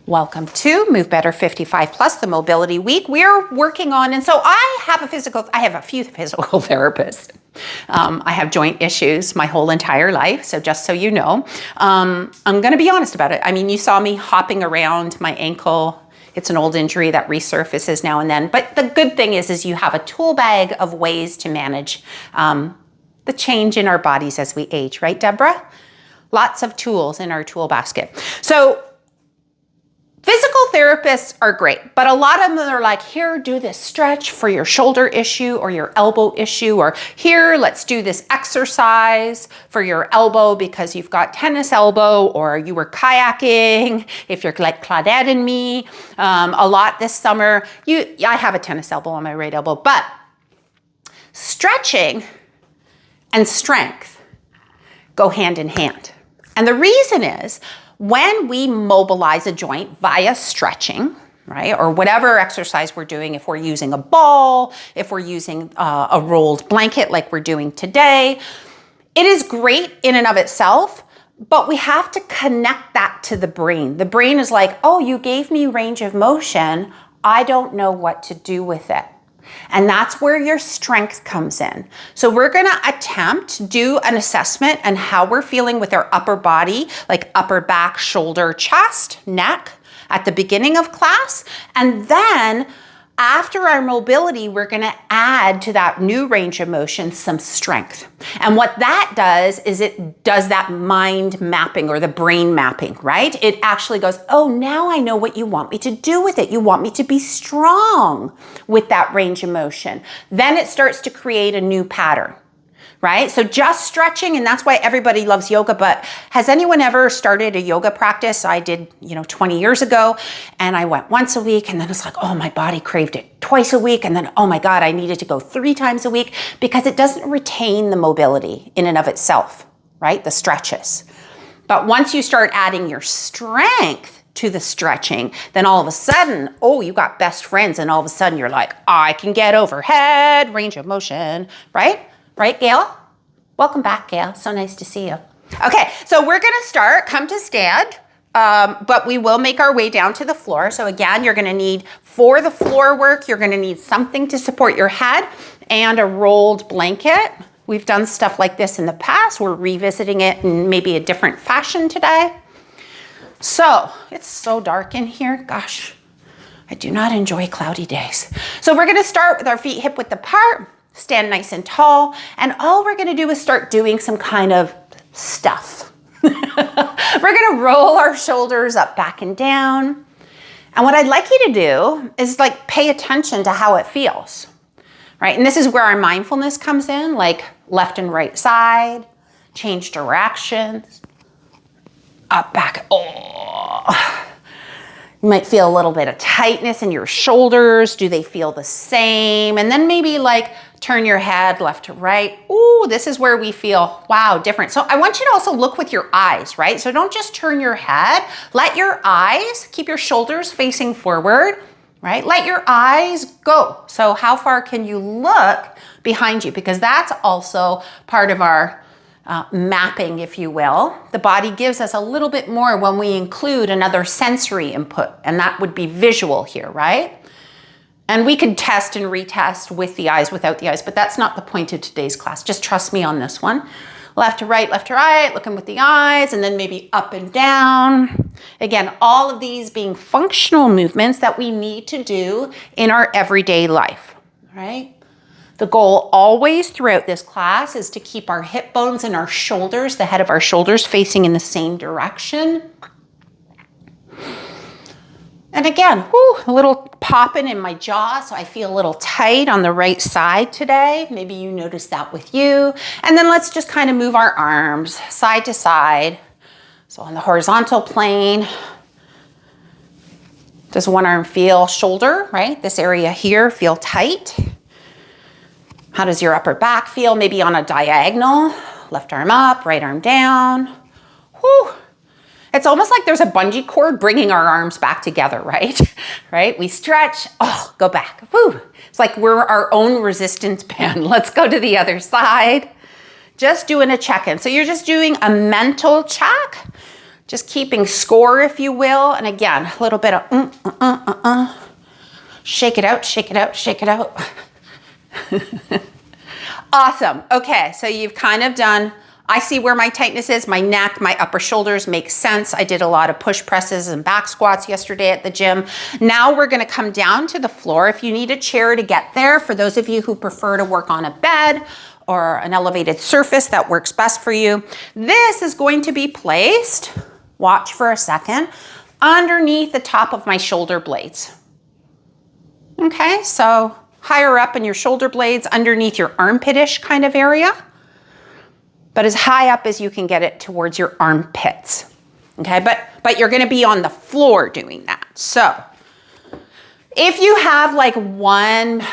Welcome to Move Better 55 Plus, the Mobility Week. We're working on, and so I have a few physical therapists. I have joint issues my whole entire life, so just so you know. I'm gonna be honest about it. I mean, you saw me hopping around my ankle. It's an old injury that resurfaces now and then. But the good thing is you have a tool bag of ways to manage the change in our bodies as we age, right, Deborah? Lots of tools in our tool basket. So physical therapists are great, but a lot of them are like, here, do this stretch for your shoulder issue or your elbow issue, or here, let's do this exercise for your elbow because you've got tennis elbow, or you were kayaking, if you're like Claudette and me, a lot this summer. I have a tennis elbow on my right elbow, but stretching and strength go hand in hand. And the reason is, when we mobilize a joint via stretching, right, or whatever exercise we're doing, if we're using a ball, if we're using a rolled blanket like we're doing today, it is great in and of itself, but we have to connect that to the brain. The brain is like, oh, you gave me range of motion. I don't know what to do with it. And that's where your strength comes in. So we're going to attempt to do an assessment on how we're feeling with our upper body, like upper back, shoulder, chest, neck at the beginning of class. And then after our mobility, we're going to add to that new range of motion some strength. And what that does is it does that mind mapping or the brain mapping, right? It actually goes, oh, now I know what you want me to do with it. You want me to be strong with that range of motion. Then it starts to create a new pattern, right? So just stretching, and that's why everybody loves yoga, but has anyone ever started a yoga practice? I did, 20 years ago, and I went once a week, and then it's like, oh, my body craved it twice a week, and then, oh my God, I needed to go 3 times a week because it doesn't retain the mobility in and of itself, right? The stretches. But once you start adding your strength to the stretching, then all of a sudden, oh, you got best friends, and all of a sudden you're like, I can get overhead, range of motion, right? Right, Gail? Welcome back, Gail. So nice to see you. Okay, so we're going to start, come to stand, but we will make our way down to the floor. So again, you're going to need, for the floor work, you're going to need something to support your head and a rolled blanket. We've done stuff like this in the past. We're revisiting it in maybe a different fashion today. So it's so dark in here. Gosh, I do not enjoy cloudy days. So we're going to start with our feet hip width apart. Stand nice and tall, and all we're gonna do is start doing some kind of stuff. We're gonna roll our shoulders up, back, and down. And what I'd like you to do is like pay attention to how it feels, right? And this is where our mindfulness comes in, like left and right side, change directions, up, back, oh. You might feel a little bit of tightness in your shoulders. Do they feel the same? And then maybe like turn your head left to right. Ooh, this is where we feel, wow, different. So I want you to also look with your eyes, right? So don't just turn your head. Let your eyes, keep your shoulders facing forward, right? Let your eyes go. So how far can you look behind you? Because that's also part of our mapping, if you will. The body gives us a little bit more when we include another sensory input, and that would be visual here, right? And we could test and retest with the eyes, without the eyes, but that's not the point of today's class. Just trust me on this one. Left to right, looking with the eyes, and then maybe up and down. Again, all of these being functional movements that we need to do in our everyday life, right? The goal always throughout this class is to keep our hip bones and our shoulders, the head of our shoulders, facing in the same direction. And again, a little popping in my jaw, so I feel a little tight on the right side today. Maybe you notice that with you. And then let's just kind of move our arms side to side. So on the horizontal plane, does one arm feel shoulder, right? This area here feel tight. How does your upper back feel? Maybe on a diagonal, left arm up, right arm down. Whew. It's almost like there's a bungee cord bringing our arms back together, right? Right? We stretch, go back. Whew. It's like we're our own resistance band. Let's go to the other side. Just doing a check-in. So you're just doing a mental check Just keeping score, if you will. And again, a little bit of shake it out, shake it out, shake it out. Awesome. Okay, so you've kind of done, I see where my tightness is, my neck, my upper shoulders make sense. I did a lot of push presses and back squats yesterday at the gym. Now we're gonna come down to the floor. If you need a chair to get there, for those of you who prefer to work on a bed or an elevated surface that works best for you, this is going to be placed, watch for a second, underneath the top of my shoulder blades. Okay, so higher up in your shoulder blades, underneath your armpit-ish kind of area, but as high up as you can get it towards your armpits. Okay, but you're gonna be on the floor doing that. So if you have like one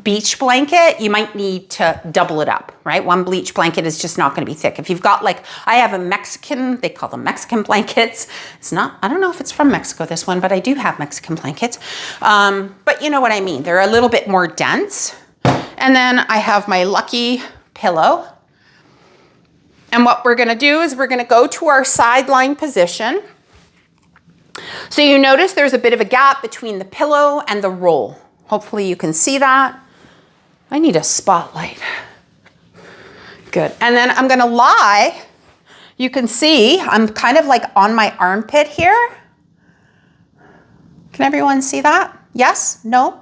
beach blanket, you might need to double it up, right? One beach blanket is just not gonna be thick. If you've got like, I have a Mexican, they call them Mexican blankets. It's not, I don't know if it's from Mexico, this one, but I do have Mexican blankets. But you know what I mean. They're a little bit more dense. And then I have my Lucky pillow. And what we're gonna do is we're gonna go to our sideline position. So you notice there's a bit of a gap between the pillow and the roll. Hopefully you can see that. I need a spotlight. Good. And then I'm gonna lie. You can see I'm kind of like on my armpit here. Can everyone see that? Yes? No?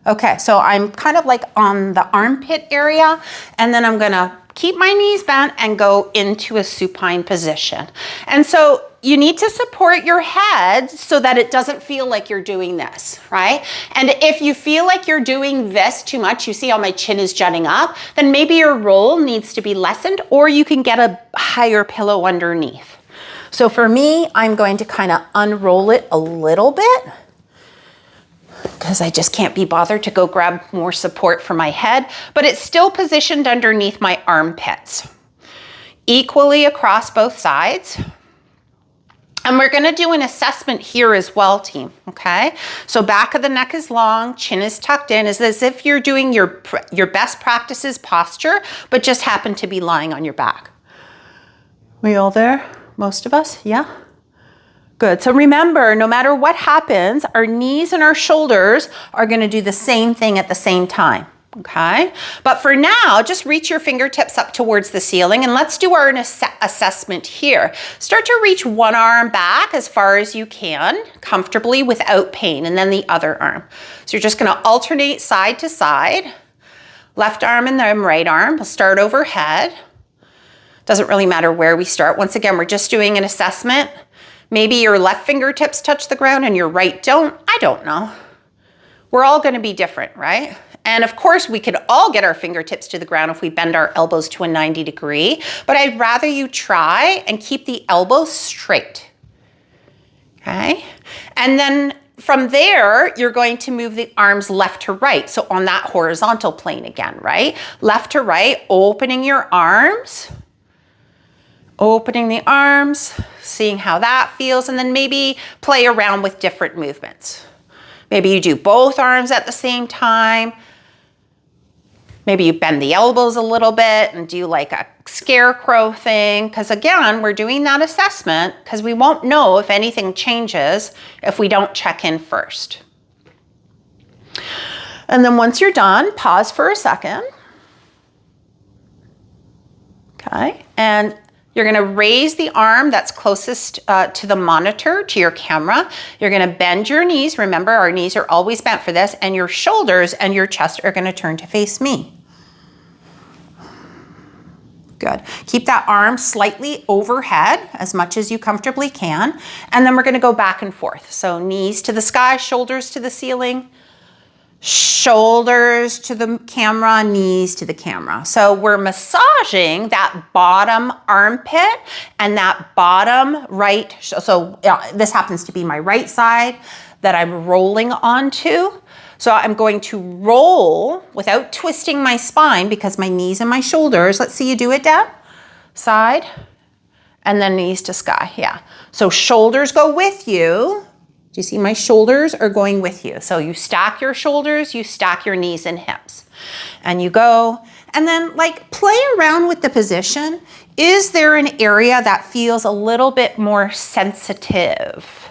Okay, so I'm kind of like on the armpit area, and then I'm gonna keep my knees bent and go into a supine position. And so you need to support your head so that it doesn't feel like you're doing this, right? And if you feel like you're doing this too much, you see how my chin is jutting up, then maybe your roll needs to be lessened, or you can get a higher pillow underneath. So for me, I'm going to kind of unroll it a little bit because I just can't be bothered to go grab more support for my head, but it's still positioned underneath my armpits, equally across both sides. And we're gonna do an assessment here as well, team, okay? So back of the neck is long, chin is tucked in, is as if you're doing your best practices posture, but just happen to be lying on your back. We all there? Most of us, yeah? Good, so remember, no matter what happens, our knees and our shoulders are gonna do the same thing at the same time. Okay, but for now, just reach your fingertips up towards the ceiling and let's do our assessment here. Start to reach one arm back as far as you can, comfortably without pain, and then the other arm. So you're just gonna alternate side to side, left arm and then right arm. We'll start overhead. Doesn't really matter where we start. Once again, we're just doing an assessment. Maybe your left fingertips touch the ground and your right don't. I don't know. We're all gonna be different, right? And of course, we could all get our fingertips to the ground if we bend our elbows to a 90 degree, but I'd rather you try and keep the elbows straight, okay? And then from there, you're going to move the arms left to right. So on that horizontal plane again, right? Left to right, opening your arms, opening the arms, seeing how that feels, and then maybe play around with different movements. Maybe you do both arms at the same time. Maybe you bend the elbows a little bit and do like a scarecrow thing. Because again, we're doing that assessment because we won't know if anything changes if we don't check in first. And then once you're done, pause for a second. Okay, and you're gonna raise the arm that's closest to the monitor, to your camera. You're gonna bend your knees. Remember, our knees are always bent for this, and your shoulders and your chest are gonna turn to face me. Good. Keep that arm slightly overhead as much as you comfortably can. And then we're gonna go back and forth. So knees to the sky, shoulders to the ceiling, shoulders to the camera, knees to the camera. So we're massaging that bottom armpit and that bottom right. So this happens to be my right side that I'm rolling onto. So I'm going to roll without twisting my spine because my knees and my shoulders, let's see you do it, Deb. Side, and then knees to sky, yeah. So shoulders go with you. Do you see my shoulders are going with you? So you stack your shoulders, you stack your knees and hips. And you go, And then like play around with the position. Is there an area that feels a little bit more sensitive?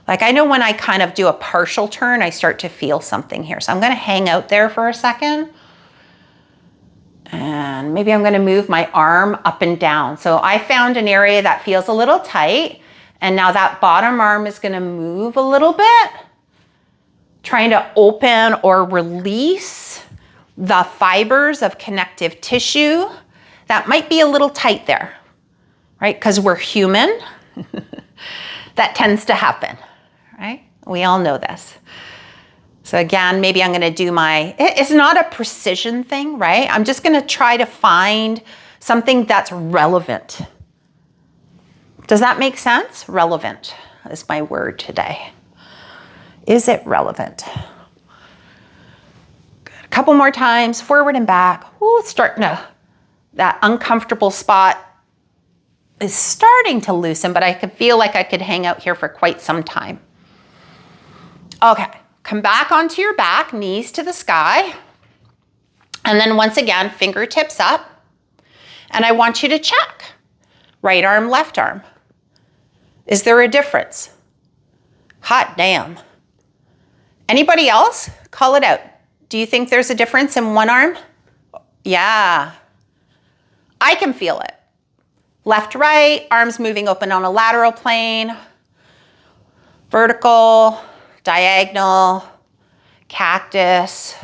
Like I know when I kind of do a partial turn, I start to feel something here. So I'm gonna hang out there for a second. And maybe I'm gonna move my arm up and down. So I found an area that feels a little tight, and now that bottom arm is gonna move a little bit, trying to open or release the fibers of connective tissue that might be a little tight there, right? Because we're human. That tends to happen, right? We all know this. So again, maybe I'm gonna do it's not a precision thing, right? I'm just gonna try to find something that's relevant. Does that make sense? Relevant is my word today. Is it relevant? Good. A couple more times, forward and back. Ooh, it's starting to, that uncomfortable spot is starting to loosen, but I could feel like I could hang out here for quite some time. Okay. Come back onto your back, knees to the sky. And then once again, fingertips up. And I want you to check. Right arm, left arm. Is there a difference? Hot damn. Anybody else? Call it out. Do you think there's a difference in one arm? Yeah. I can feel it. Left, right, arms moving open on a lateral plane. Vertical. Diagonal, cactus,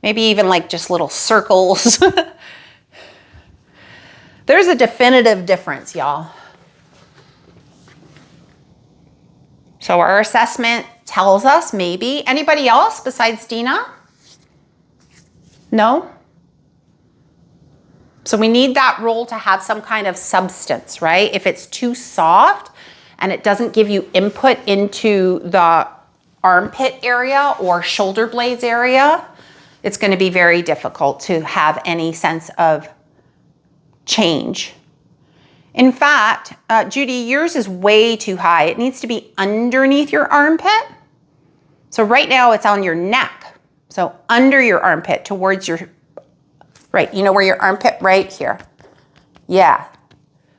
maybe even like just little circles. There's a definitive difference, y'all. So our assessment tells us maybe. Anybody else besides Dina? No? So we need that roll to have some kind of substance, right? If it's too soft and it doesn't give you input into the armpit area or shoulder blades area, it's going to be very difficult to have any sense of change. In fact, Judy, yours is way too high. It needs to be underneath your armpit. So right now it's on your neck. So under your armpit towards your, right, you know where your armpit, right here. Yeah.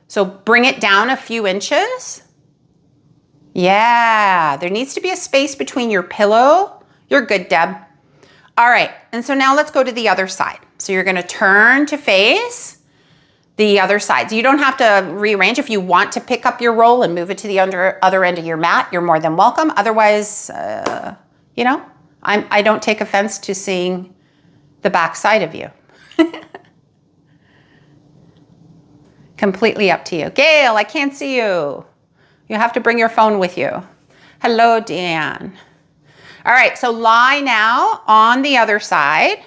So bring it down a few inches. Yeah, there needs to be a space between your pillow. You're good, Deb. All right, and so now let's go to the other side. So you're gonna turn to face the other side. So you don't have to rearrange. If you want to pick up your roll and move it to the other end of your mat, you're more than welcome. Otherwise, you know, I don't take offense to seeing the back side of you. Completely up to you. Gail, I can't see you. You have to bring your phone with you. Hello, Dan. All right, so lie now on the other side,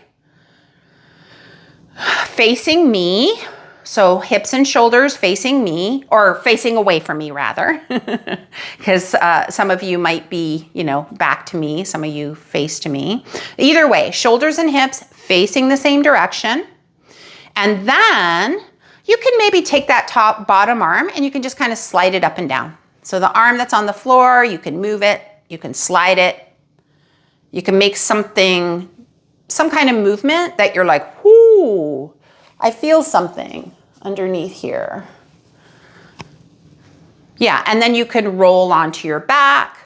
facing me. So hips and shoulders facing me, or facing away from me rather, because some of you might be, you know, back to me, some of you face to me. Either way, shoulders and hips facing the same direction. And then you can maybe take that bottom arm and you can just kind of slide it up and down. So the arm that's on the floor, you can move it, you can slide it, you can make some kind of movement that you're like, whoo, I feel something underneath here. Yeah, and then you can roll onto your back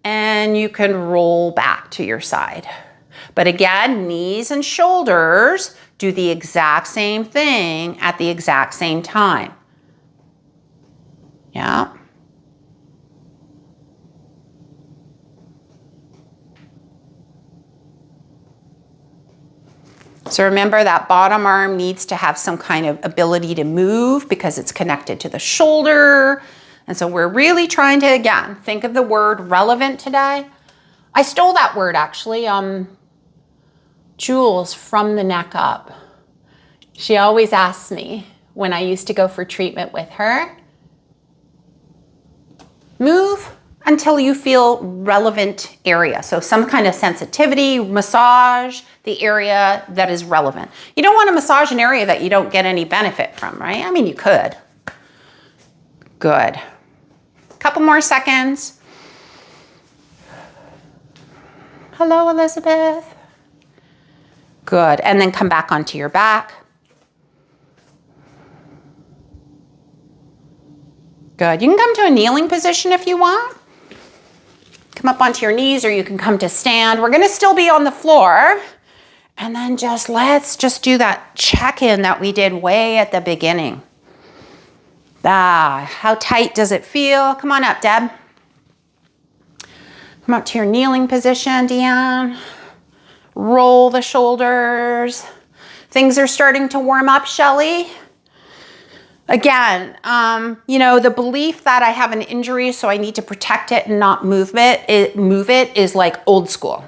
and you can roll back to your side. But again, knees and shoulders do the exact same thing at the exact same time. Yeah. So remember that bottom arm needs to have some kind of ability to move because it's connected to the shoulder. And so we're really trying to, again, think of the word relevant today. I stole that word actually, Jules, from the neck up. She always asks me when I used to go for treatment with her, move until you feel relevant area. So some kind of sensitivity, massage the area that is relevant. You don't want to massage an area that you don't get any benefit from, right? I mean, you could. Good. Couple more seconds. Hello, Elizabeth. Good. And then come back onto your back. Good. You can come to a kneeling position if you want. Come up onto your knees, or you can come to stand. We're going to still be on the floor. And then let's just do that check-in that we did way at the beginning. How tight does it feel? Come on up, Deb. Come up to your kneeling position, Deanne. Roll the shoulders. Things are starting to warm up, Shelly. Again, the belief that I have an injury, so I need to protect it and not move it is like old school.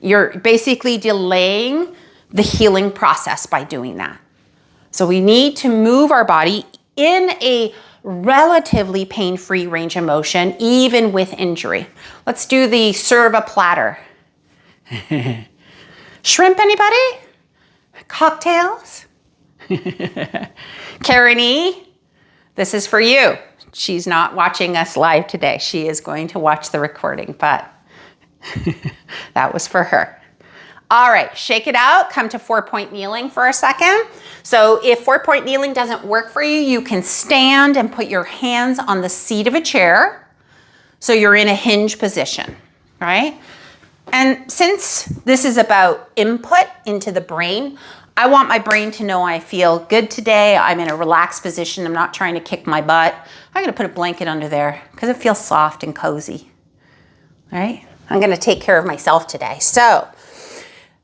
You're basically delaying the healing process by doing that. So we need to move our body in a relatively pain-free range of motion, even with injury. Let's do the serve a platter. Shrimp, anybody? Cocktails? Karen E., this is for you. She's not watching us live today. She is going to watch the recording, but that was for her. All right, shake it out. Come to 4-point kneeling for a second. So if 4-point kneeling doesn't work for you, you can stand and put your hands on the seat of a chair. So you're in a hinge position, right? And since this is about input into the brain, I want my brain to know I feel good today. I'm in a relaxed position. I'm not trying to kick my butt. I'm going to put a blanket under there because it feels soft and cozy. All right? I'm going to take care of myself today. So,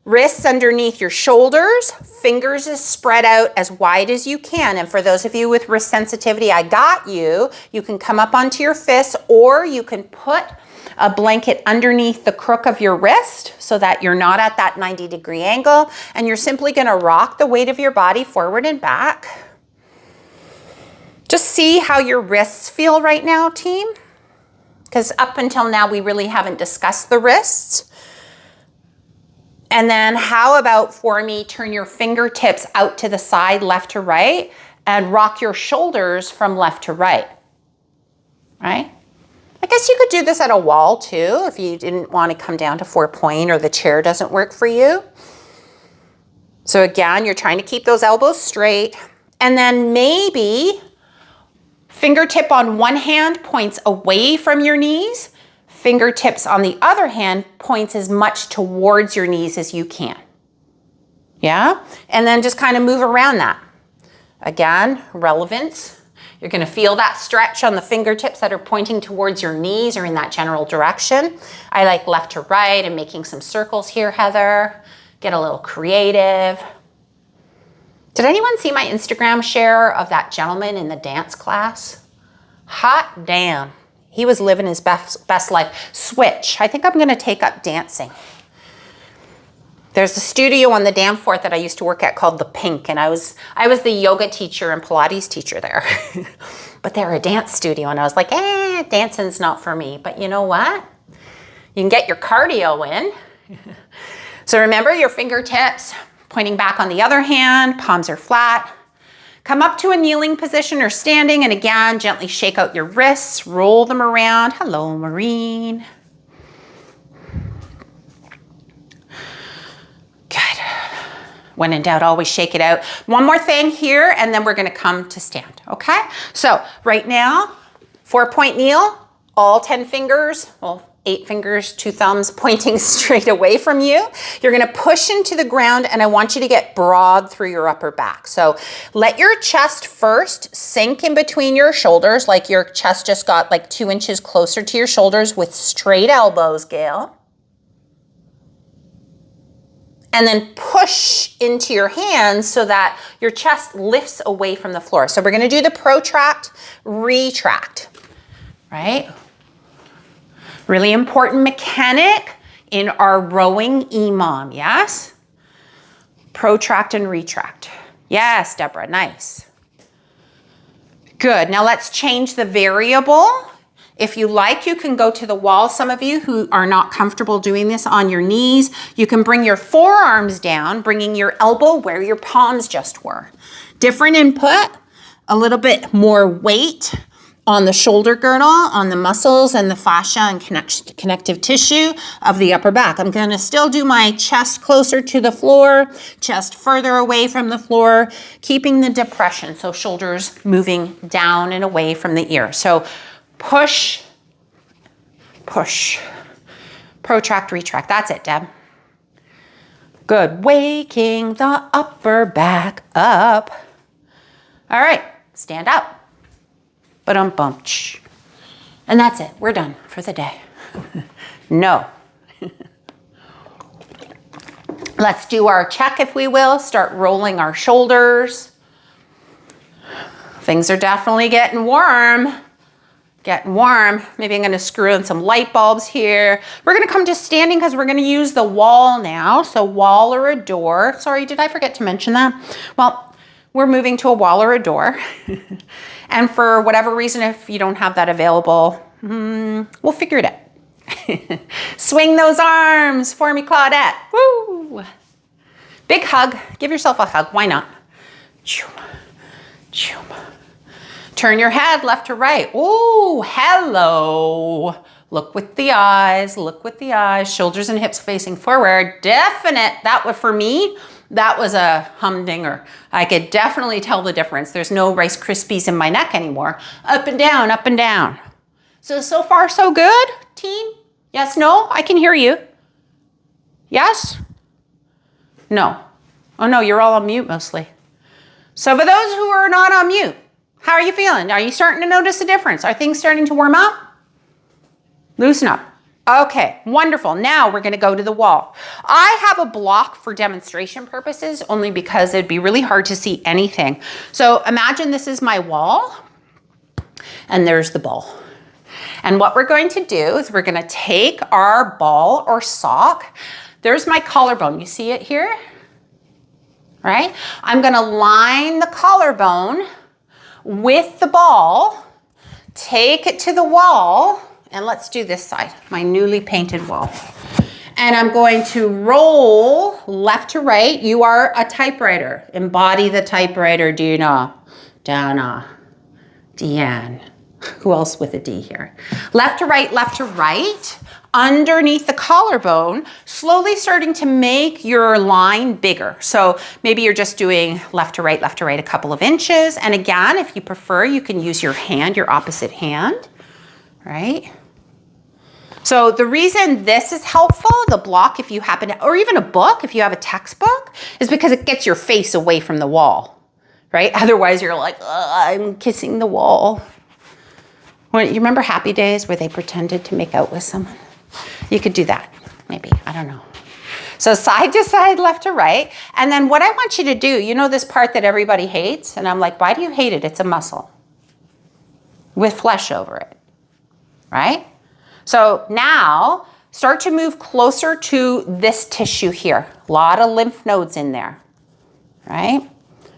wrists underneath your shoulders, fingers is spread out as wide as you can. And for those of you with wrist sensitivity, I got you. You can come up onto your fists, or you can put a blanket underneath the crook of your wrist so that you're not at that 90-degree angle, and you're simply going to rock the weight of your body forward and back. Just see how your wrists feel right now, team, because up until now we really haven't discussed the wrists. And then how about, for me, turn your fingertips out to the side, left to right, and rock your shoulders from left to right, right? I guess you could do this at a wall too if you didn't want to come down to 4-point or the chair doesn't work for you. So again, you're trying to keep those elbows straight, and then maybe fingertip on one hand points away from your knees, fingertips on the other hand points as much towards your knees as you can. Yeah? And then just kind of move around that. Again, relevance. You're going to feel that stretch on the fingertips that are pointing towards your knees or in that general direction. I like left to right and making some circles here, Heather. Get a little creative. Did anyone see my Instagram share of that gentleman in the dance class? Hot damn. He was living his best life. Switch. I think I'm going to take up dancing. There's a studio on the Danforth that I used to work at called The Pink, and I was the yoga teacher and Pilates teacher there. But they're a dance studio, and I was like, dancing's not for me. But you know what? You can get your cardio in. So remember your fingertips pointing back on the other hand, palms are flat. Come up to a kneeling position or standing, and again, gently shake out your wrists, roll them around. Hello, Maureen. Good. When in doubt, always shake it out. One more thing here, and then we're going to come to stand, okay? So right now, 4-point kneel, all 10 fingers, well, 8 fingers, 2 thumbs pointing straight away from you. You're going to push into the ground, and I want you to get broad through your upper back. So let your chest first sink in between your shoulders, like your chest just got like 2 inches closer to your shoulders with straight elbows, Gail. And then push into your hands so that your chest lifts away from the floor. So we're going to do the protract, retract, right? Really important mechanic in our rowing EMOM, yes? Protract and retract. Yes, Deborah, nice. Good, now let's change the variable. If you like, you can go to the wall. Some of you who are not comfortable doing this on your knees, you can bring your forearms down, bringing your elbow where your palms just were. Different input, a little bit more weight on the shoulder girdle, on the muscles and the fascia and connective tissue of the upper back. I'm gonna still do my chest closer to the floor, chest further away from the floor, keeping the depression, so shoulders moving down and away from the ear. So push, push, protract, retract. That's it, Deb. Good, waking the upper back up. All right, stand up. Ba-dum-bum. And that's it, we're done for the day. No. Let's do our check, if we will. Start rolling our shoulders. Things are definitely getting warm. Getting warm. Maybe I'm gonna screw in some light bulbs here. We're gonna come to standing because we're gonna use the wall now. So wall or a door. Sorry, did I forget to mention that? Well, we're moving to a wall or a door. And for whatever reason, if you don't have that available, we'll figure it out. Swing those arms for me, Claudette. Woo! Big hug. Give yourself a hug. Why not? Turn your head left to right. Ooh, hello. Look with the eyes. Look with the eyes. Shoulders and hips facing forward. Definite. That was for me. That was a humdinger. I could definitely tell the difference. There's no Rice Krispies in my neck anymore. Up and down, up and down. So far, so good, team? Yes, no? I can hear you. Yes? No. Oh no, you're all on mute mostly. So for those who are not on mute, how are you feeling? Are you starting to notice a difference? Are things starting to warm up? Loosen up. Okay, wonderful. Now we're gonna go to the wall. I have a block for demonstration purposes only because it'd be really hard to see anything. So imagine this is my wall and there's the ball. And what we're going to do is we're gonna take our ball or sock. There's my collarbone, you see it here? Right? I'm gonna line the collarbone with the ball, take it to the wall, and let's do this side, my newly painted wall. And I'm going to roll left to right. You are a typewriter. Embody the typewriter, Dina. Dana. Deanne. Who else with a D here? Left to right, underneath the collarbone, slowly starting to make your line bigger. So maybe you're just doing left to right, a couple of inches. And again, if you prefer, you can use your hand, your opposite hand, right? So the reason this is helpful, the block, if you happen to, or even a book, if you have a textbook, is because it gets your face away from the wall, right? Otherwise you're like, I'm kissing the wall. Well, you remember Happy Days where they pretended to make out with someone? You could do that, maybe, I don't know. So side to side, left to right. And then what I want you to do, you know this part that everybody hates? And I'm like, why do you hate it? It's a muscle with flesh over it, right? So now start to move closer to this tissue here. A lot of lymph nodes in there, right?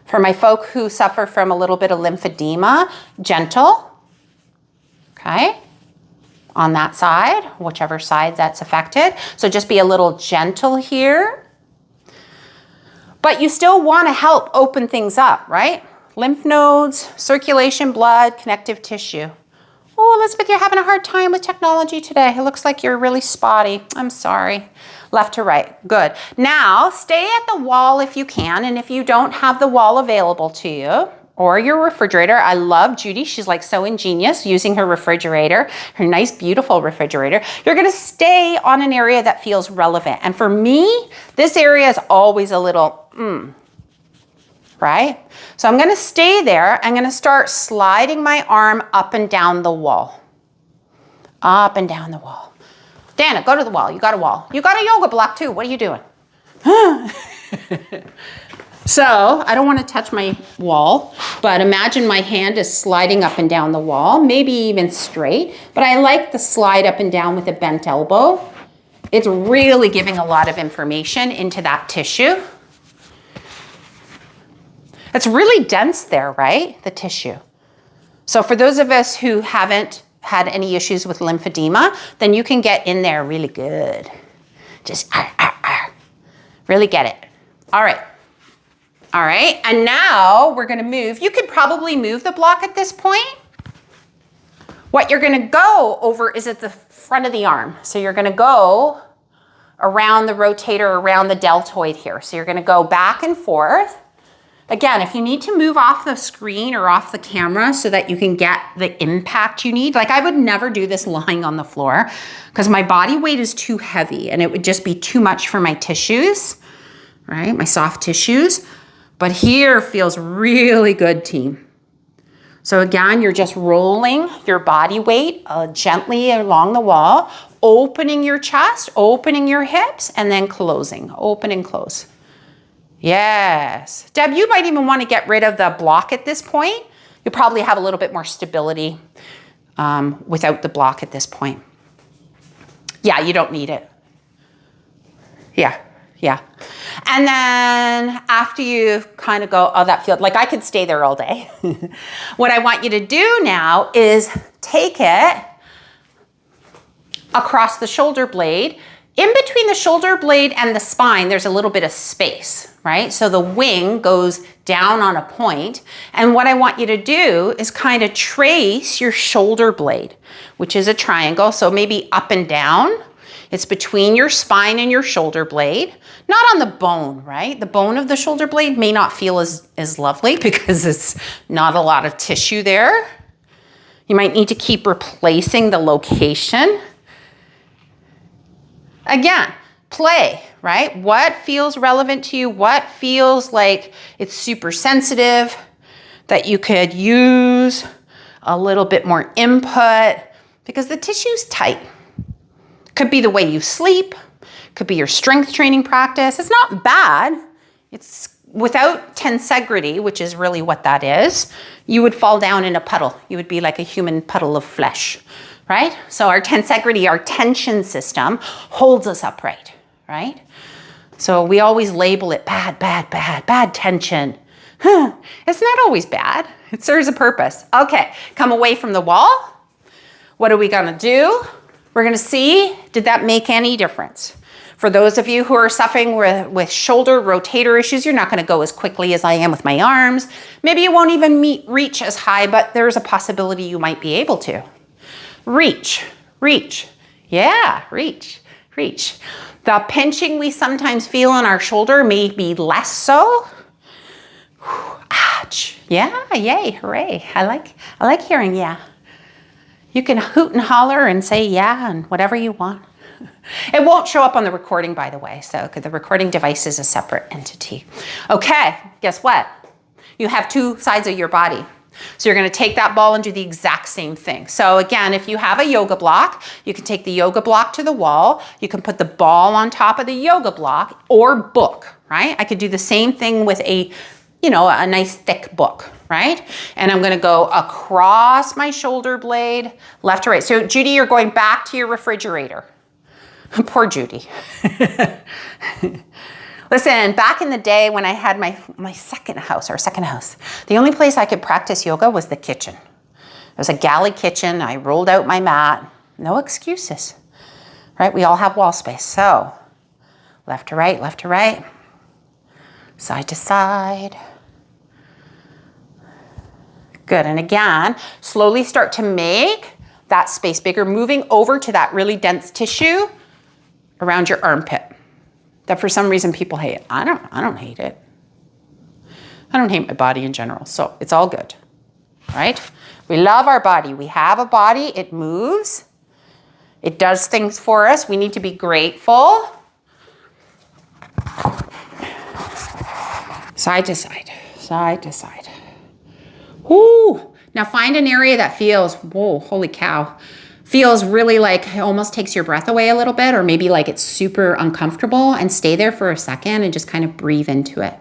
For my folk who suffer from a little bit of lymphedema, gentle, okay? On that side, whichever side that's affected. So just be a little gentle here. But you still want to help open things up, right? Lymph nodes, circulation, blood, connective tissue. Oh, Elizabeth, you're having a hard time with technology today. It looks like you're really spotty. I'm sorry. Left to right. Good. Now, stay at the wall if you can, and if you don't have the wall available to you, or your refrigerator. I love Judy. She's like so ingenious using her refrigerator, her nice, beautiful refrigerator. You're gonna stay on an area that feels relevant. And for me, this area is always a little, right? So I'm gonna stay there. I'm gonna start sliding my arm up and down the wall. Up and down the wall. Dana, go to the wall. You got a wall. You got a yoga block too. What are you doing? So I don't want to touch my wall, but imagine my hand is sliding up and down the wall, maybe even straight, but I like the slide up and down with a bent elbow. It's really giving a lot of information into that tissue. It's really dense there, right? The tissue. So for those of us who haven't had any issues with lymphedema, then you can get in there really good. Just really get it. All right. All right, and now we're gonna move. You could probably move the block at this point. What you're gonna go over is at the front of the arm. So you're gonna go around the rotator, around the deltoid here. So you're gonna go back and forth. Again, if you need to move off the screen or off the camera so that you can get the impact you need, like I would never do this lying on the floor because my body weight is too heavy and it would just be too much for my tissues, right? My soft tissues. But here feels really good, team. So again, you're just rolling your body weight gently along the wall, opening your chest, opening your hips, and then closing, open and close. Yes. Deb, you might even want to get rid of the block at this point. You'll probably have a little bit more stability without the block at this point. Yeah, you don't need it. Yeah. And then after you kind of go, oh, that feels like I could stay there all day. What I want you to do now is take it across the shoulder blade. In between the shoulder blade and the spine, there's a little bit of space, right? So the wing goes down on a point. And what I want you to do is kind of trace your shoulder blade, which is a triangle. So maybe up and down. It's between your spine and your shoulder blade, not on the bone, right? The bone of the shoulder blade may not feel as lovely because it's not a lot of tissue there. You might need to keep replacing the location. Again, play, right? What feels relevant to you? What feels like it's super sensitive that you could use a little bit more input because the tissue's tight. Could be the way you sleep, could be your strength training practice. It's not bad. It's without tensegrity, which is really what that is, you would fall down in a puddle. You would be like a human puddle of flesh, right? So our tensegrity, our tension system holds us upright, right? So we always label it bad tension. It's not always bad. It serves a purpose. Okay, come away from the wall. What are we gonna do? We're gonna see, did that make any difference? For those of you who are suffering with shoulder rotator issues, you're not gonna go as quickly as I am with my arms. Maybe you won't even reach as high, but there's a possibility you might be able to. Reach. Yeah, reach. The pinching we sometimes feel in our shoulder may be less so. Ouch. Yeah, yay, hooray. I like hearing yeah. You can hoot and holler and say yeah and whatever you want. It won't show up on the recording, by the way, so the recording device is a separate entity. Okay, guess what? You have two sides of your body. So you're gonna take that ball and do the exact same thing. So again, if you have a yoga block, you can take the yoga block to the wall, you can put the ball on top of the yoga block or book, right? I could do the same thing with a nice thick book, right? And I'm gonna go across my shoulder blade, left to right. So Judy, you're going back to your refrigerator. Poor Judy. Listen, back in the day when I had my second house, the only place I could practice yoga was the kitchen. It was a galley kitchen. I rolled out my mat. No excuses, right? We all have wall space. So left to right, side to side. Good, and again, slowly start to make that space bigger, moving over to that really dense tissue around your armpit that for some reason people hate. I don't hate it. I don't hate my body in general, so it's all good, right? We love our body. We have a body, it moves. It does things for us. We need to be grateful. Side to side. Whoo! Now find an area that feels, whoa, holy cow, feels really like it almost takes your breath away a little bit, or maybe like it's super uncomfortable, and stay there for a second and just kind of breathe into it.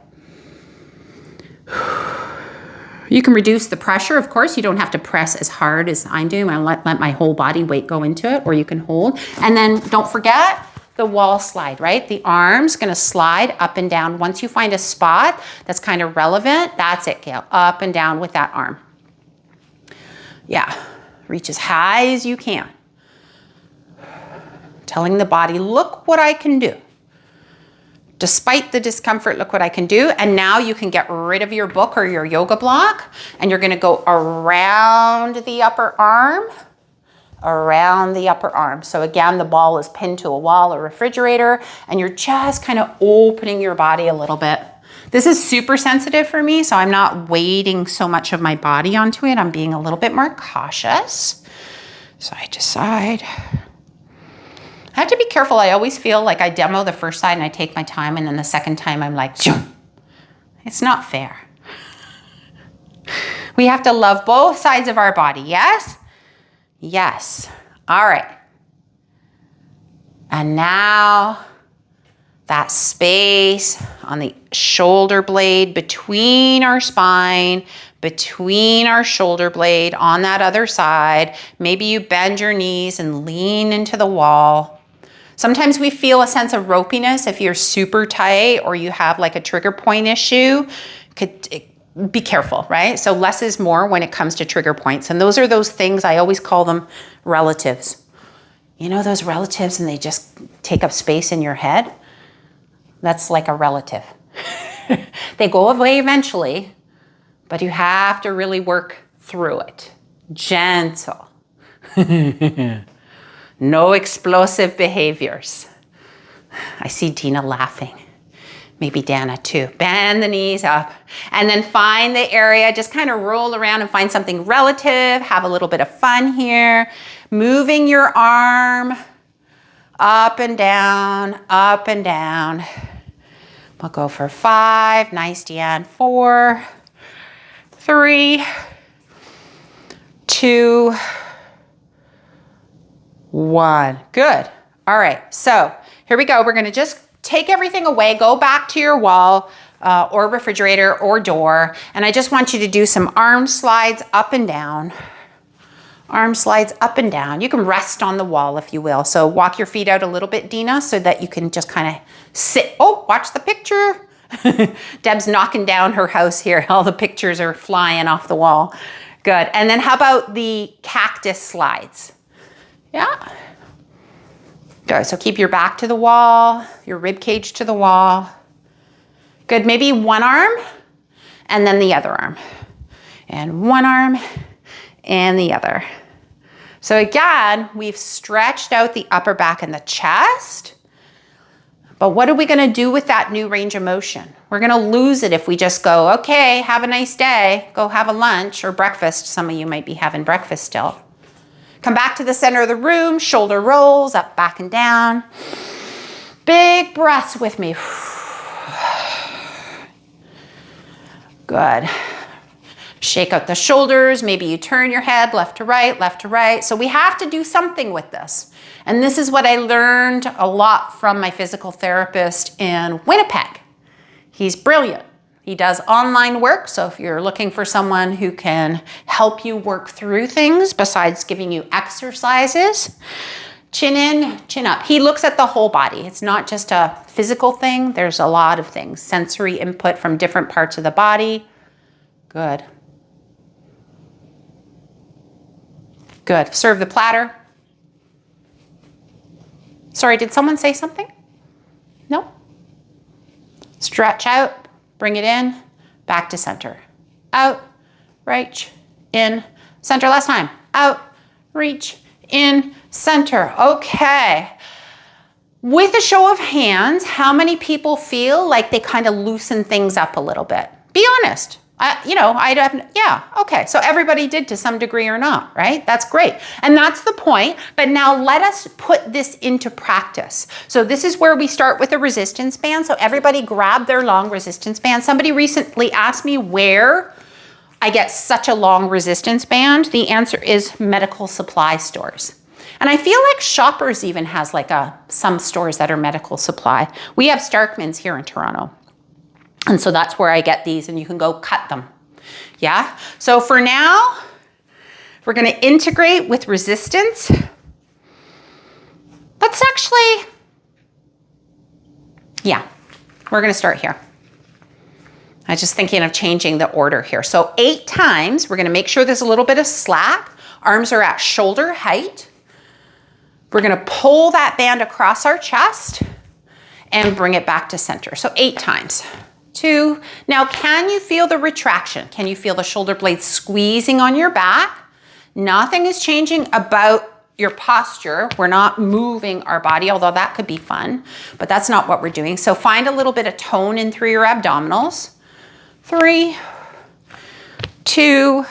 You can reduce the pressure, of course. You don't have to press as hard as I'm doing. I let my whole body weight go into it, or you can hold. And then don't forget the wall slide, right? The arm's gonna slide up and down. Once you find a spot that's kind of relevant, that's it, Gail. Up and down with that arm. Yeah, reach as high as you can. Telling the body, look what I can do. Despite the discomfort, look what I can do. And now you can get rid of your book or your yoga block, and you're gonna go around the upper arm around the upper arm. So again, the ball is pinned to a wall or refrigerator, and you're just kind of opening your body a little bit. This is super sensitive for me, so I'm not weighting so much of my body onto it. I'm being a little bit more cautious. Side to side. I have to be careful. I always feel like I demo the first side and I take my time, and then the second time I'm like, it's not fair. We have to love both sides of our body, yes? Yes. All right. And now that space on the shoulder blade between our spine, between our shoulder blade on that other side. Maybe you bend your knees and lean into the wall. Sometimes we feel a sense of ropiness if you're super tight or you have like a trigger point issue. Be careful, right? So less is more when it comes to trigger points. And those are those things, I always call them relatives. You know those relatives and they just take up space in your head? That's like a relative. They go away eventually, but you have to really work through it. Gentle. No explosive behaviors. I see Dina laughing. Maybe Dana too. Bend the knees up and then find the area. Just kind of roll around and find something relative. Have a little bit of fun here. Moving your arm up and down, up and down. We'll go for 5. Nice, Deanne. 4, 3, 2, 1. Good. All right. So here we go. We're going to just take everything away. Go back to your wall or refrigerator or door. And I just want you to do some arm slides up and down. Arm slides up and down. You can rest on the wall if you will. So walk your feet out a little bit, Dina, so that you can just kind of sit. Oh, watch the picture. Deb's knocking down her house here. All the pictures are flying off the wall. Good. And then how about the cactus slides? Yeah. Good. So keep your back to the wall, your rib cage to the wall. Good. Maybe one arm and then the other arm. And one arm and the other. So again, we've stretched out the upper back and the chest. But what are we going to do with that new range of motion? We're going to lose it if we just go, okay, have a nice day, go have a lunch or breakfast. Some of you might be having breakfast still. Come back to the center of the room, shoulder rolls up, back and down. Big breaths with me. Good. Shake out the shoulders. Maybe you turn your head left to right, left to right. So we have to do something with this. And this is what I learned a lot from my physical therapist in Winnipeg. He's brilliant. He does online work. So if you're looking for someone who can help you work through things besides giving you exercises, chin in, chin up. He looks at the whole body. It's not just a physical thing. There's a lot of things. Sensory input from different parts of the body. Good. Good. Serve the platter. Sorry, did someone say something? No? Stretch out, bring it in, back to center. Out, reach, in, center. Last time. Out, reach, in, center. Okay. With a show of hands, how many people feel like they kind of loosen things up a little bit? Be honest. Yeah, okay. So everybody did to some degree or not, right? That's great. And that's the point. But now let us put this into practice. So this is where we start with a resistance band. So everybody grab their long resistance band. Somebody recently asked me where I get such a long resistance band. The answer is medical supply stores. And I feel like Shoppers even has like some stores that are medical supply. We have Starkman's here in Toronto. And so that's where I get these and you can go cut them. Yeah. So for now, we're going to integrate with resistance. Let's actually, we're going to start here. I'm just thinking of changing the order here. So 8 times, we're going to make sure there's a little bit of slack. Arms are at shoulder height. We're going to pull that band across our chest and bring it back to center. So 8 times. 2. Now, can you feel the retraction? Can you feel the shoulder blades squeezing on your back? Nothing is changing about your posture. We're not moving our body, although that could be fun, but that's not what we're doing. So find a little bit of tone in through your abdominals. 3, 2,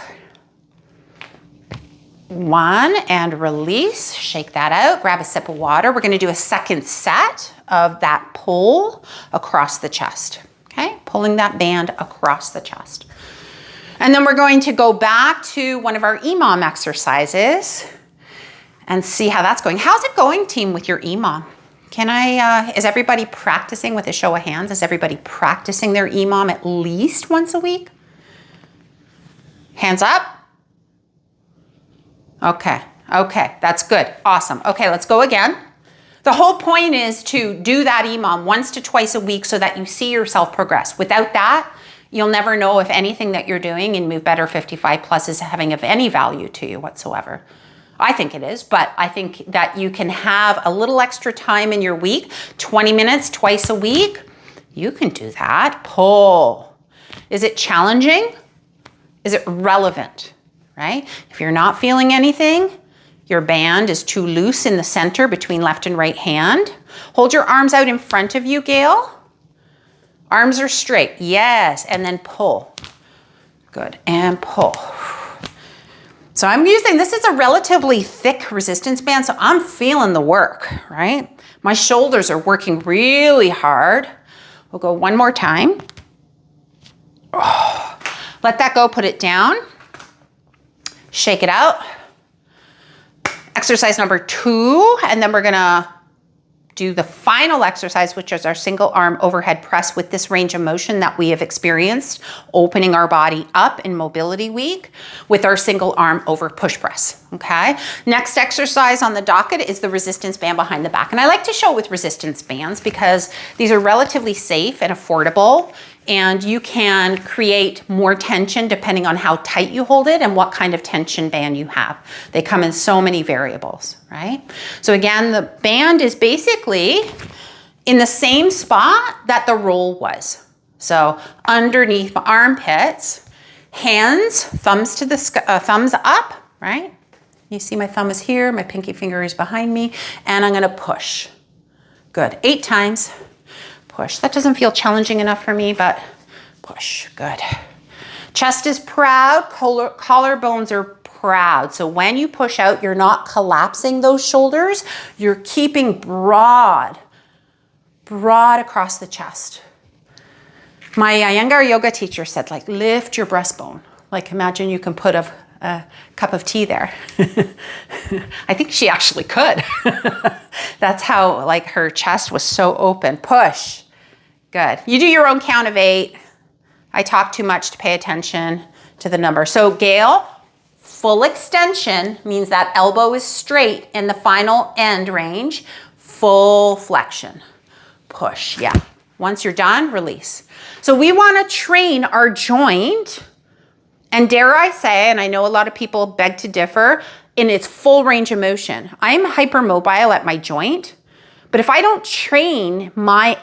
1, and release. Shake that out. Grab a sip of water. We're going to do a second set of that pull across the chest. Okay, pulling that band across the chest. And then we're going to go back to one of our EMOM exercises and see how that's going. How's it going, team, with your EMOM? Is everybody practicing with a show of hands? Is everybody practicing their EMOM at least once a week? Hands up. Okay, that's good, awesome. Okay, let's go again. The whole point is to do that EMOM once to twice a week so that you see yourself progress. Without that, you'll never know if anything that you're doing in Move Better 55 Plus is having of any value to you whatsoever. I think it is, but I think that you can have a little extra time in your week, 20 minutes twice a week. You can do that. Pull. Is it challenging? Is it relevant, right? If you're not feeling anything, your band is too loose in the center between left and right hand. Hold your arms out in front of you, Gail. Arms are straight, yes, and then pull. Good, and pull. So I'm using, this is a relatively thick resistance band, so I'm feeling the work, right? My shoulders are working really hard. We'll go one more time. Oh, let that go, put it down. Shake it out. Exercise number 2, and then we're gonna do the final exercise, which is our single arm overhead press with this range of motion that we have experienced, opening our body up in mobility week with our single arm over push press, okay? Next exercise on the docket is the resistance band behind the back. And I like to show with resistance bands because these are relatively safe and affordable, and you can create more tension depending on how tight you hold it and what kind of tension band you have. They come in so many variables, right? So again, the band is basically in the same spot that the roll was. So underneath my armpits, hands, thumbs to the thumbs up, right? You see my thumb is here, my pinky finger is behind me, and I'm gonna push. Good, 8 times. Push. That doesn't feel challenging enough for me, but push. Good. Chest is proud. Collarbones are proud. So when you push out, you're not collapsing those shoulders. You're keeping broad across the chest. My Iyengar yoga teacher said, like, lift your breastbone. Like, imagine you can put a cup of tea there. I think she actually could. That's how, like, her chest was so open. Push. Good. You do your own count of 8. I talk too much to pay attention to the number. So Gail, full extension means that elbow is straight in the final end range. Full flexion. Push, yeah. Once you're done, release. So we want to train our joint, and dare I say, and I know a lot of people beg to differ, in its full range of motion. I'm hypermobile at my joint, but if I don't train my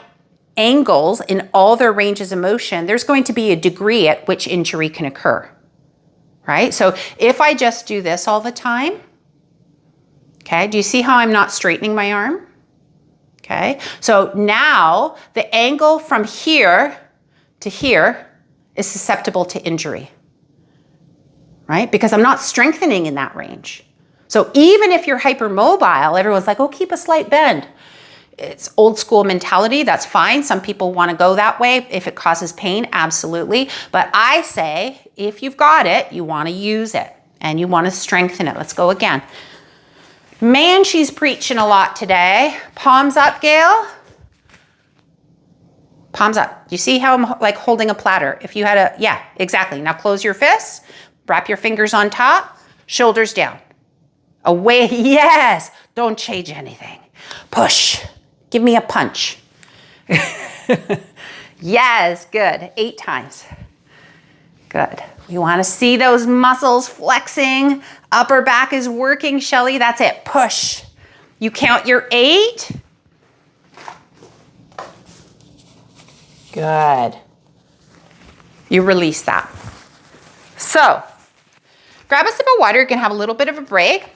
angles in all their ranges of motion, there's going to be a degree at which injury can occur, right? So if I just do this all the time, okay, do you see how I'm not straightening my arm? Okay, so now the angle from here to here is susceptible to injury, right? Because I'm not strengthening in that range. So even if you're hypermobile, everyone's like, oh, keep a slight bend. It's old school mentality, that's fine. Some people want to go that way. If it causes pain, absolutely. But I say, if you've got it, you want to use it and you want to strengthen it. Let's go again. Man, she's preaching a lot today. Palms up, Gail. Palms up. You see how I'm like holding a platter? If you had a, yeah, exactly. Now close your fists, wrap your fingers on top, shoulders down. Away, yes. Don't change anything. Push. Give me a punch. Yes, good. 8 times. Good. You want to see those muscles flexing. Upper back is working, Shelly. That's it. Push. You count your 8. Good. You release that. So, grab a sip of water. You can have a little bit of a break.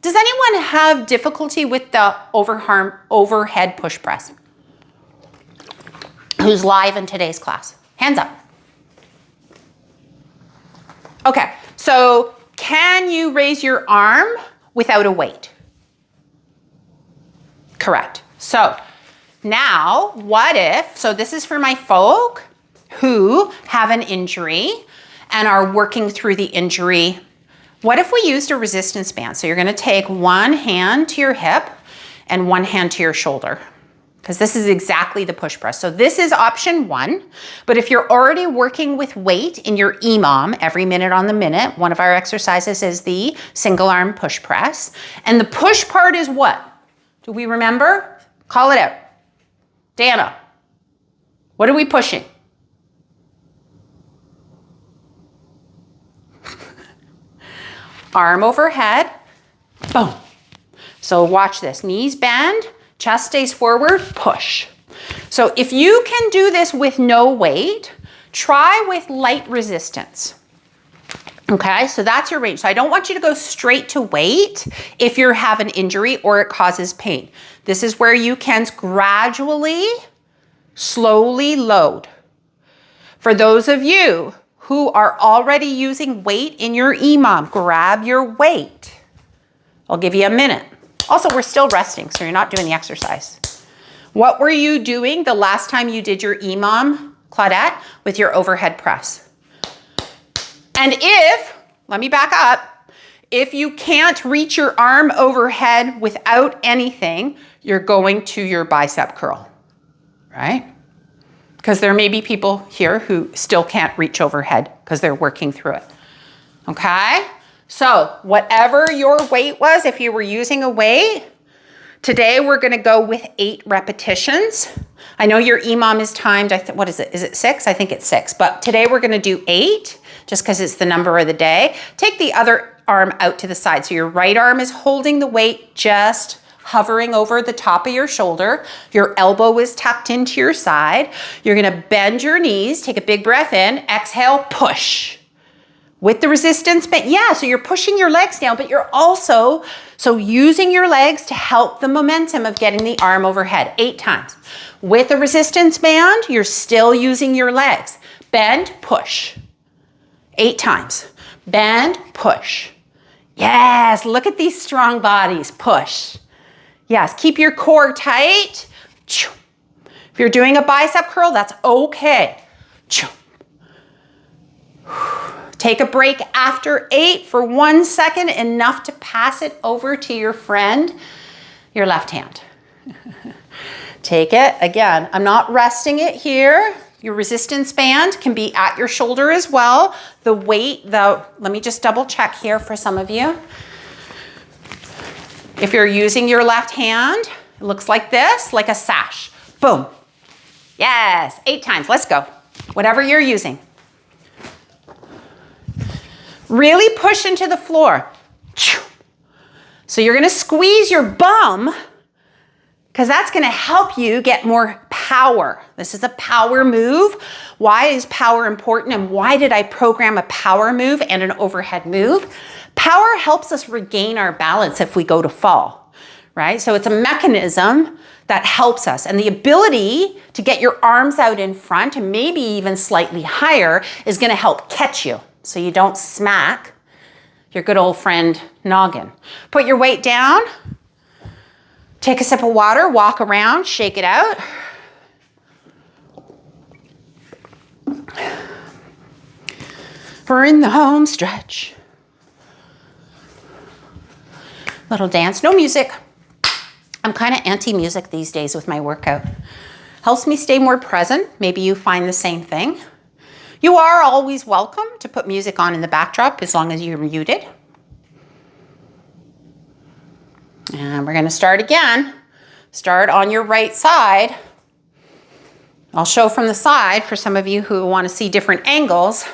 Does anyone have difficulty with the overhead push press? Who's live in today's class? Hands up. Okay, so can you raise your arm without a weight? Correct. So now, what if, so this is for my folk who have an injury and are working through the injury. What if we used a resistance band? So you're gonna take one hand to your hip and one hand to your shoulder, because this is exactly the push press. So this is option one, but if you're already working with weight in your EMOM, every minute on the minute, one of our exercises is the single arm push press. And the push part is what? Do we remember? Call it out. Dana, what are we pushing? Arm overhead, boom. So watch this, knees bend, chest stays forward, push. So if you can do this with no weight, try with light resistance. Okay, so that's your range. So I don't want you to go straight to weight if you have an injury or it causes pain. This is where you can gradually, slowly load. For those of you who are already using weight in your EMOM, grab your weight. I'll give you a minute. Also, we're still resting, so you're not doing the exercise. What were you doing the last time you did your EMOM, Claudette, with your overhead press? And if, let me back up, if you can't reach your arm overhead without anything, you're going to your bicep curl, right? Because there may be people here who still can't reach overhead because they're working through it, okay? So whatever your weight was, if you were using a weight, today we're gonna go with 8 repetitions. I know your EMOM is timed, what is it? Is it 6? I think it's 6, but today we're gonna do 8 just because it's the number of the day. Take the other arm out to the side. So your right arm is holding the weight, just hovering over the top of your shoulder. Your elbow is tucked into your side. You're gonna bend your knees, take a big breath in, exhale, push. With the resistance band, yeah, so you're pushing your legs down, but you're also, using your legs to help the momentum of getting the arm overhead 8 times. With a resistance band, you're still using your legs. Bend, push. 8 times. Bend, push. Yes, look at these strong bodies, push. Yes, keep your core tight. If you're doing a bicep curl, that's okay. Take a break after 8 for 1 second, enough to pass it over to your friend, your left hand. Take it, again, I'm not resting it here. Your resistance band can be at your shoulder as well. The weight, let me just double check here for some of you. If you're using your left hand, it looks like this, like a sash. Boom. Yes, 8 times, let's go. Whatever you're using. Really push into the floor. So you're gonna squeeze your bum because that's gonna help you get more power. This is a power move. Why is power important and why did I program a power move and an overhead move? Power helps us regain our balance if we go to fall, right? So it's a mechanism that helps us. And the ability to get your arms out in front and maybe even slightly higher is gonna help catch you so you don't smack your good old friend noggin. Put your weight down, take a sip of water, walk around, shake it out. We're in the home stretch. Little dance, no music. I'm kind of anti-music these days with my workout. Helps me stay more present. Maybe you find the same thing. You are always welcome to put music on in the backdrop as long as you're muted. And we're gonna start again. Start on your right side. I'll show from the side for some of you who want to see different angles.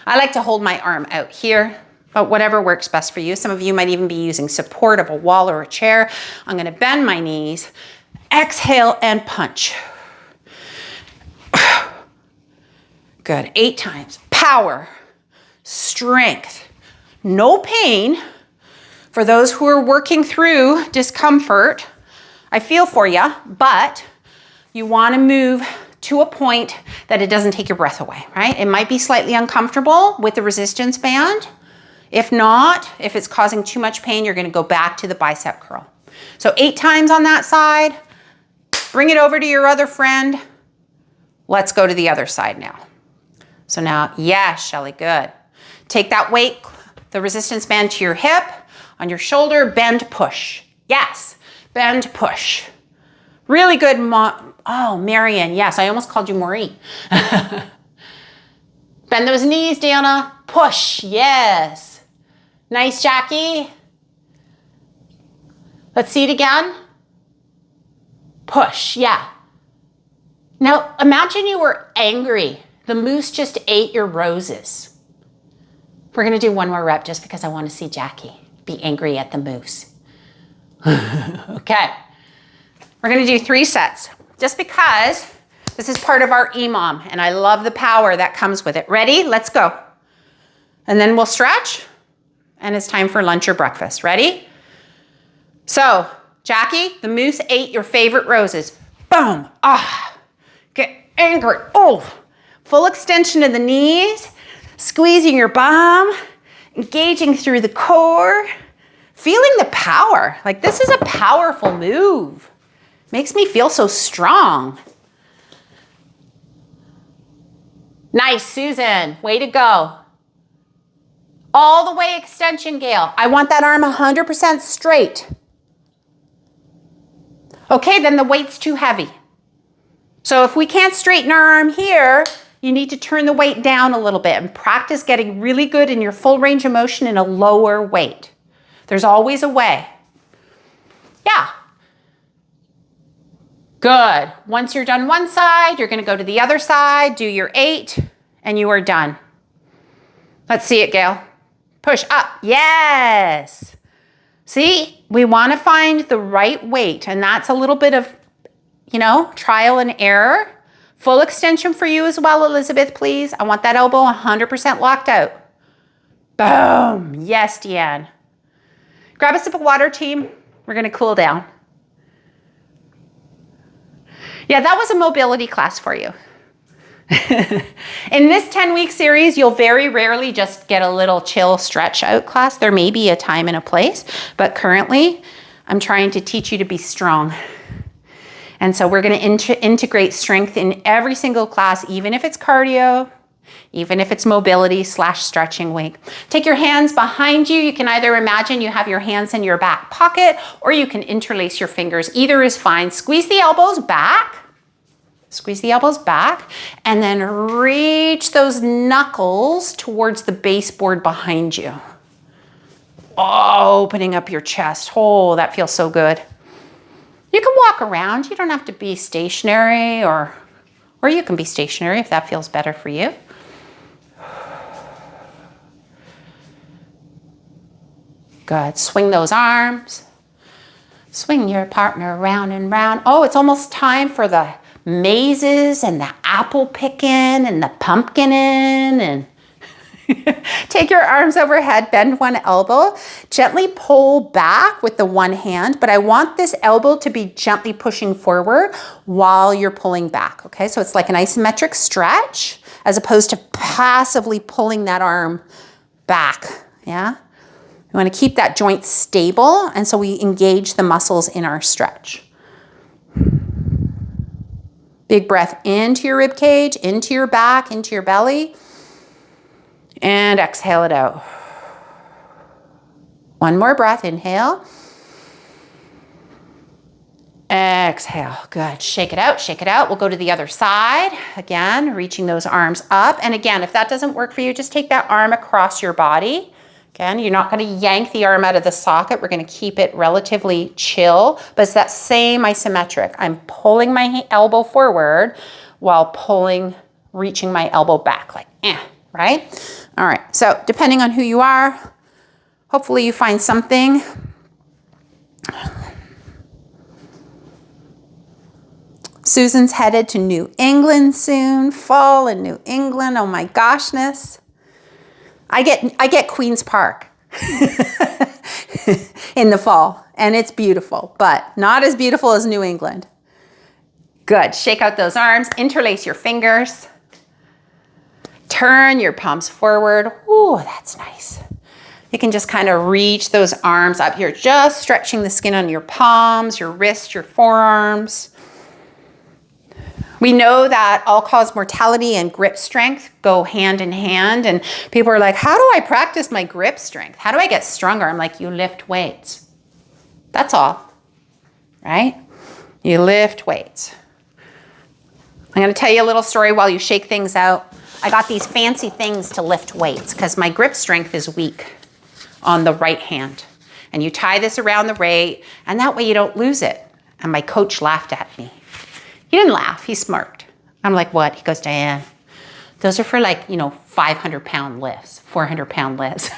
I like to hold my arm out here, but whatever works best for you. Some of you might even be using support of a wall or a chair. I'm gonna bend my knees, exhale and punch. Good, 8 times. Power, strength, no pain. For those who are working through discomfort, I feel for you, but you want to move to a point that it doesn't take your breath away, right? It might be slightly uncomfortable with the resistance band. If not, if it's causing too much pain, you're going to go back to the bicep curl. So 8 times on that side. Bring it over to your other friend. Let's go to the other side now. So now, yes, Shelly, good. Take that weight, the resistance band to your hip, on your shoulder, bend, push. Yes, bend, push. Really good, oh, Marion, yes, I almost called you Maureen. Bend those knees, Dana, push, yes. Nice, Jackie. Let's see it again. Push, yeah. Now, imagine you were angry. The moose just ate your roses. We're gonna do one more rep just because I wanna see Jackie be angry at the moose. Okay. We're gonna do 3 sets just because this is part of our EMOM and I love the power that comes with it. Ready? Let's go. And then we'll stretch and it's time for lunch or breakfast. Ready? So, Jackie, the moose ate your favorite roses. Boom. Ah. Get angry. Oh. Full extension of the knees, squeezing your bum, engaging through the core, feeling the power. Like this is a powerful move. Makes me feel so strong. Nice, Susan. Way to go. All the way extension, Gail. I want that arm 100% straight. Okay, then the weight's too heavy. So if we can't straighten our arm here, you need to turn the weight down a little bit and practice getting really good in your full range of motion in a lower weight. There's always a way. Yeah. Good. Once you're done one side, you're going to go to the other side, do your 8, and you are done. Let's see it, Gail. Push up. Yes. See, we want to find the right weight, and that's a little bit of, trial and error. Full extension for you as well, Elizabeth, please. I want that elbow 100% locked out. Boom. Yes, Deanne. Grab a sip of water, team. We're going to cool down. Yeah, that was a mobility class for you. In this 10-week series, you'll very rarely just get a little chill stretch out class. There may be a time and a place, but currently I'm trying to teach you to be strong. And so we're going to integrate strength in every single class, even if it's cardio, even if it's mobility / stretching week. Take your hands behind you. You can either imagine you have your hands in your back pocket, or you can interlace your fingers. Either is fine. Squeeze the elbows back. Squeeze the elbows back, and then reach those knuckles towards the baseboard behind you. Oh, opening up your chest. Oh, that feels so good. You can walk around. You don't have to be stationary, or you can be stationary if that feels better for you. Good. Swing those arms. Swing your partner round and round. Oh, it's almost time for the mazes and the apple picking and the pumpkin in, and take your arms overhead, bend one elbow, gently pull back with the one hand, but I want this elbow to be gently pushing forward while you're pulling back, okay? So it's like an isometric stretch as opposed to passively pulling that arm back, yeah? We want to keep that joint stable, and so we engage the muscles in our stretch. Big breath into your rib cage, into your back, into your belly. And exhale it out. One more breath. Inhale. Exhale. Good. Shake it out. Shake it out. We'll go to the other side. Again, reaching those arms up. And again, if that doesn't work for you, just take that arm across your body. Again, you're not going to yank the arm out of the socket. We're going to keep it relatively chill, but it's that same isometric. I'm pulling my elbow forward while reaching my elbow back, like, right? All right, so depending on who you are, hopefully you find something. Susan's headed to New England soon, fall in New England, oh my goshness. I get Queen's Park. in the fall. And it's beautiful, but not as beautiful as New England. Good. Shake out those arms. Interlace your fingers. Turn your palms forward. Ooh, that's nice. You can just kind of reach those arms up here, just stretching the skin on your palms, your wrists, your forearms. We know that all-cause mortality and grip strength go hand in hand. And people are like, how do I practice my grip strength? How do I get stronger? I'm like, you lift weights. That's all, right? You lift weights. I'm going to tell you a little story while you shake things out. I got these fancy things to lift weights because my grip strength is weak on the right hand. And you tie this around the weight, and that way you don't lose it. And my coach laughed at me. He didn't laugh, he smirked. I'm like, what? He goes, Diane, those are for 500-pound lifts, 400-pound lifts,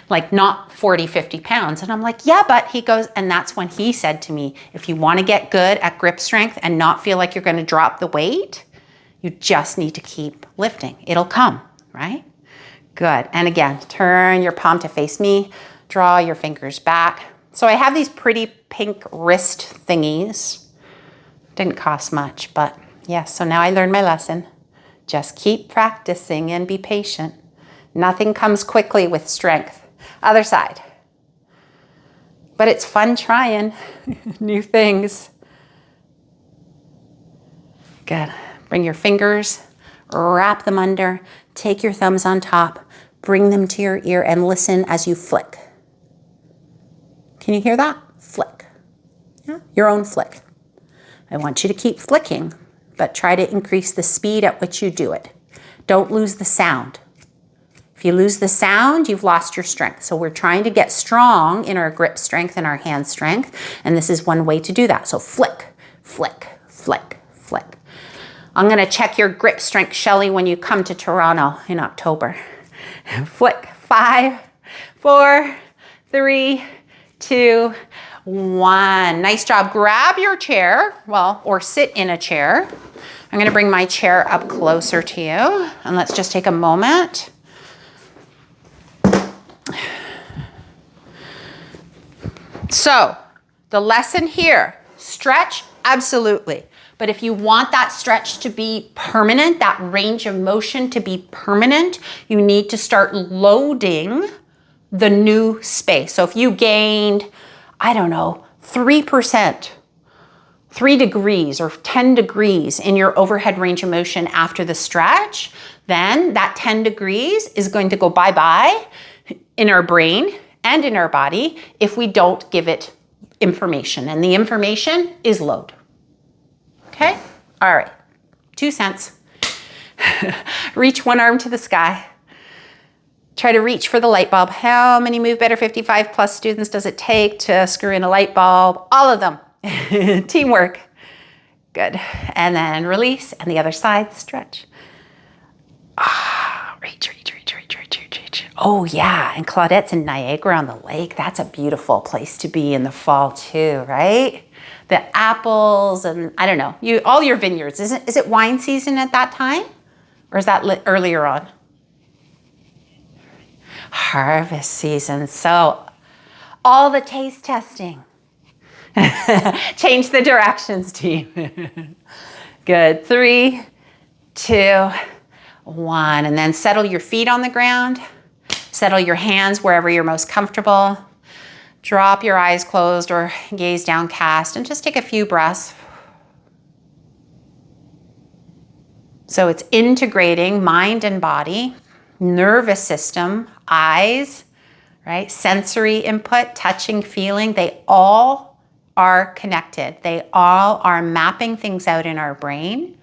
like not 40, 50 pounds. And I'm like, yeah, but he goes, and that's when he said to me, if you want to get good at grip strength and not feel like you're going to drop the weight, you just need to keep lifting. It'll come, right? Good. And again, turn your palm to face me, draw your fingers back. So I have these pretty pink wrist thingies. Didn't cost much, but yes, so now I learned my lesson. Just keep practicing and be patient. Nothing comes quickly with strength. Other side. But it's fun trying new things. Good. Bring your fingers, wrap them under, take your thumbs on top, bring them to your ear and listen as you flick. Can you hear that? Flick. Yeah, your own flick. I want you to keep flicking, but try to increase the speed at which you do it. Don't lose the sound. If you lose the sound, you've lost your strength. So we're trying to get strong in our grip strength and our hand strength, and this is one way to do that. So flick, flick, flick, flick. I'm gonna check your grip strength, Shelly, when you come to Toronto in October. Flick, 5, 4, 3, 2, 1. Nice job. Grab your chair, or sit in a chair. I'm going to bring my chair up closer to you, and let's just take a moment. So, the lesson here, stretch, absolutely. But if you want that stretch to be permanent, that range of motion to be permanent, you need to start loading the new space. So if you gained, 3%, 3 degrees or 10 degrees in your overhead range of motion after the stretch, then that 10 degrees is going to go bye-bye in our brain and in our body if we don't give it information. And the information is load. Okay? All right. 2 cents. Reach one arm to the sky. Try to reach for the light bulb. How many Move Better 55 plus students does it take to screw in a light bulb? All of them. Teamwork. Good. And then release. And the other side, stretch. Reach, reach, reach, reach, reach, reach, reach. Oh yeah, and Claudette's in Niagara on the lake. That's a beautiful place to be in the fall too, right? The apples and all your vineyards. Is it wine season at that time? Or is that earlier on? Harvest season. So all the taste testing. Change the directions, team. Good. 3, 2, 1. And then settle your feet on the ground. Settle your hands wherever you're most comfortable. Drop your eyes closed or gaze downcast and just take a few breaths. So it's integrating mind and body, nervous system, eyes, right? Sensory input, touching, feeling, they all are connected. They all are mapping things out in our brain.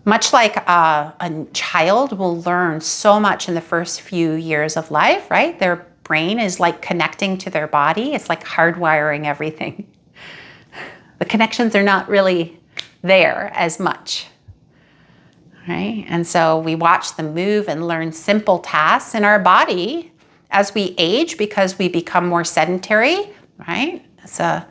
Much like a child will learn so much in the first few years of life, right? Their brain is like connecting to their body. It's like hardwiring everything. The connections are not really there as much, right? And so we watch them move and learn simple tasks in our body as we age because we become more sedentary, right? It's a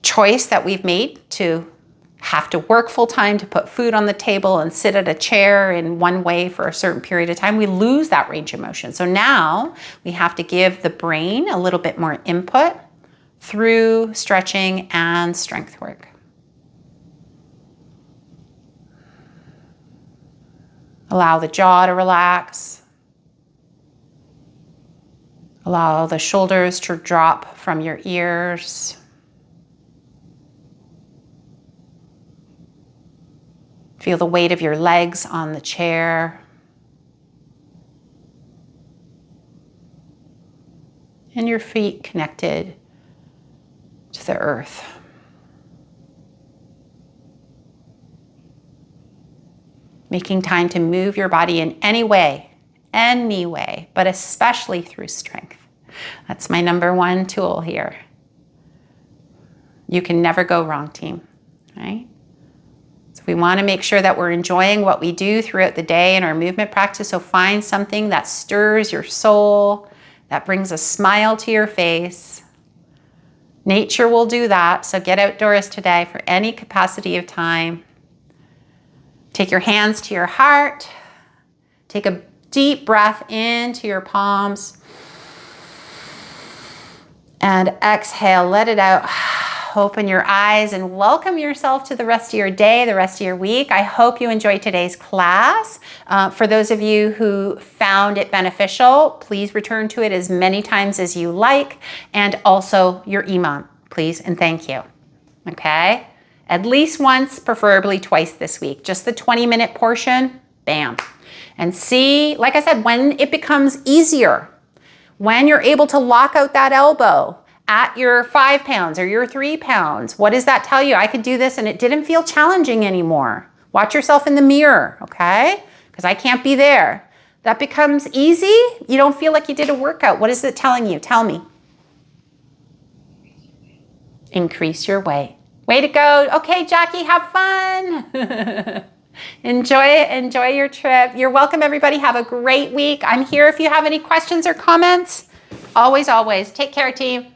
choice that we've made to have to work full time to put food on the table and sit at a chair in one way for a certain period of time, we lose that range of motion. So now we have to give the brain a little bit more input through stretching and strength work. Allow the jaw to relax. Allow the shoulders to drop from your ears. Feel the weight of your legs on the chair. And your feet connected to the earth. Making time to move your body in any way, but especially through strength. That's my number one tool here. You can never go wrong, team, right? So we want to make sure that we're enjoying what we do throughout the day in our movement practice. So find something that stirs your soul, that brings a smile to your face. Nature will do that. So get outdoors today for any capacity of time. Take your hands to your heart. Take a deep breath into your palms. And exhale, let it out. Open your eyes and welcome yourself to the rest of your day, the rest of your week. I hope you enjoyed today's class. For those of you who found it beneficial, please return to it as many times as you like. And also your EMOM, please and thank you. Okay? At least once, preferably twice this week. Just the 20-minute portion, bam. And see, like I said, when it becomes easier, when you're able to lock out that elbow at your 5 pounds or your 3 pounds, what does that tell you? I could do this and it didn't feel challenging anymore. Watch yourself in the mirror, okay? Because I can't be there. That becomes easy. You don't feel like you did a workout. What is it telling you? Tell me. Increase your weight. Way to go. Okay, Jackie, have fun. Enjoy it. Enjoy your trip. You're welcome, everybody. Have a great week. I'm here if you have any questions or comments. Always, always. Take care, team.